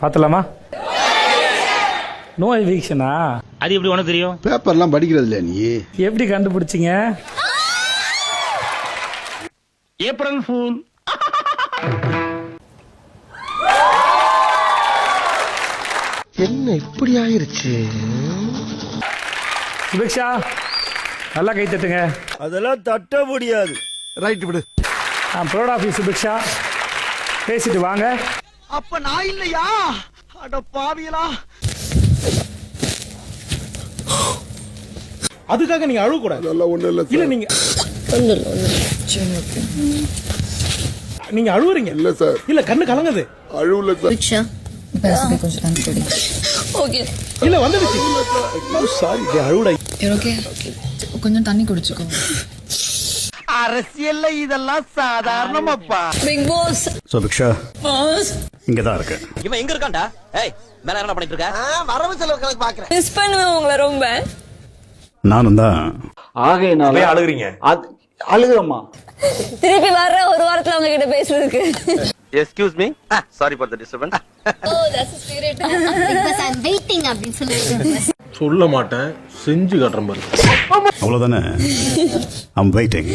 பார்த்தலாமா? No எவிக்ஷனா? அது எப்படி உனக்கு தெரியும்? பேப்பர்லாம் படிக்கிறது இல்லையா நீ? எப்படி கண்டுபிடிச்சிங்க? April fool. என்ன இப்படி ஆயிருச்சு? சுபிக்ஷா நல்லா கை தட்டுங்க. அதெல்லாம் தட்ட முடியாது. ரைட் விடு. I'm proud of you Subiksha. பேசிட்டு வாங்க. அப்ப நான் இல்லையா? அட பாவியலா. அதுக்காக நீங்க அழுவ கூடாது. அதெல்லாம் ஒண்ணும் இல்ல இல்ல சார். நீங்க அழுவுறீங்க. இல்ல சார். இல்ல கண்ணு கலங்குது. அழுவல சார். ரிக்ஷா பேசுங்க கொஞ்சம் தண்ணி குடி. ஓகே. இல்ல வந்துடுச்சு. சாரி அழுவுடா. ஓகே கொஞ்சம் தண்ணி குடிச்சுக்கோ. அரசியல்ல இதெல்லாம் சாதாரணமாப்பா. பிக் பாஸ் சுபிக்ஷா பாஸ் இங்க தான் இருக்கு. இவன் எங்க இருக்கான்டா? ஏய் மேல என்ன பண்ணிட்டு இருக்க? வரவு செலவு கணக்கு பாக்குறேன். மிஸ் பண்ணுவேன் உங்களை ரொம்ப. நானும் தான். ஆகையினால அழுகுறீங்க. அழுகுறமா? திருப்பி வர்ற ஒரு வாரத்துல அவங்க கிட்ட பேசுறதுக்கு. Excuse me, sorry for the disturbance. Oh that's the spirit. Because I am waiting அப்படி சொல்லுங்க. சொல்ல மாட்டேன், செஞ்சு காட்டுறேன் பாரு. அவ்வளவுதானே? I'm waiting.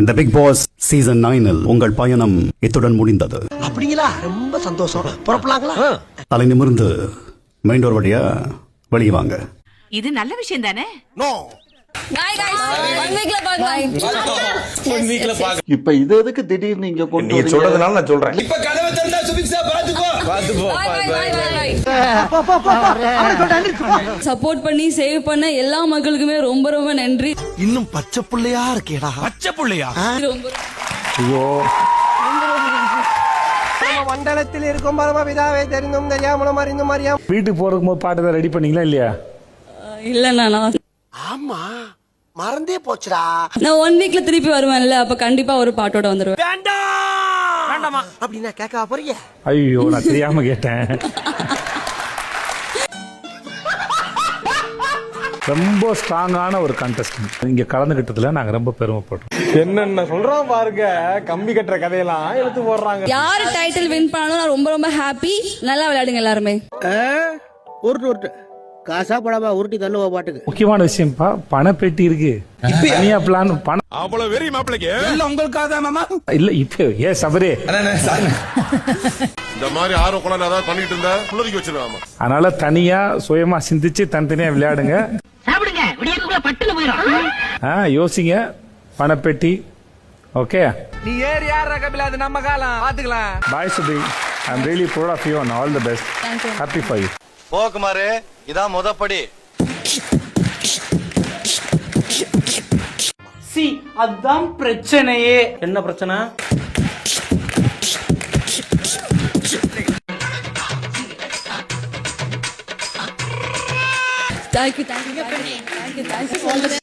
இந்த பிக் பாஸ் சீசன் 9 உங்கள் பயணம் இத்துடன் முடிந்தது. அப்படிங்களா? ரொம்ப சந்தோஷம். புறப்படலாங்களா? தலை நிமிர்ந்து மெயின் டோர் வழியா வெளியே வாங்க. இது நல்ல விஷயம் தானே? நோ. By guys. 1 வீக்ல பார்க்கலாம். இப்ப இது எதுக்கு திடீர்னு இங்க கொண்டு நீ சொல்றதுனால நான் சொல்றேன். இப்ப கதவை திறந்தா சுபிக்ஷா பாத்துக்கோ. பை. சப்போர்ட் பண்ணி சேவ் பண்ண எல்லா மக்களுக்குமே ரொம்ப ரொம்ப நன்றி. இன்னும் பச்சை புள்ளையா இருக்கேடா. பச்சை புள்ளையா? ரொம்ப ஐயோ மண்டலத்தில் இருக்கும் பரமபிதாவே தெரிந்தும் தெரியாமலும் அறிந்தும் அறியாம. வீட்டுக்கு போறதுக்கு போது பாட்டு தான் ரெடி பண்ணீங்களா இல்லையா? இல்ல நான் ஆமா மறந்தே போச்சுடா. நான் 1 வீக்ல திருப்பி வருவேன்ல, அப்ப கண்டிப்பா ஒரு பாட்டோட வந்துருவேன். வேண்டாமா அப்படின்னா கேட்க போறீங்க? ஐயோ நான் தெரியாம கேட்டேன். ரொம்ப ஸ்ட்ராங்கான ஒரு கண்டஸ்டன்ட் இங்க கலந்துகிட்டதுல நாங்க ரொம்ப பெருமைப்படுறோம். என்னென்ன சொல்றோம் பாருங்க. கம்பி கட்டுற கதையெல்லாம் எடுத்து போடுறாங்க. யார் டைட்டில் வின் பண்ணாலும் நான் ரொம்ப ரொம்ப ஹாப்பி. நல்லா விளையாடுங்க எல்லாருமே. உருட்டு காசா படமா உருட்டி தள்ளுவா பாட்டுக்கு. முக்கியமான விஷயம்ப்பா, பணப்பெட்டி இருக்கு. தனியா பிளான் பணம் அவ்வளவு வெறி மாப்பிளைக்கு இல்ல உங்களுக்காக தான் மாமா. இல்ல இப்போ ஏ சபரே இந்த மாதிரி ஆர்வம் கூட ஏதாவது பண்ணிட்டு இருந்தா புள்ளதிக்கு வச்சிருவாமா. அதனால தனியா சுயமா சிந்திச்சு தனித்தனியா விளையாடுங்க. சாப்பிடுங்க. விடியக்குள்ள பட்டுல போயிடும். யோசிங்க. பணப்பெட்டி. ஓகே நீ ஏறி யார் ரகபில அது நம்ம காலம் பாத்துக்கலாம். Bye Subi. I am really proud of you and all the best. Happy for you. போக்குமாரு இதான் முதப்படி. அதான் பிரச்சனையே. என்ன பிரச்சனை? Thank you so much.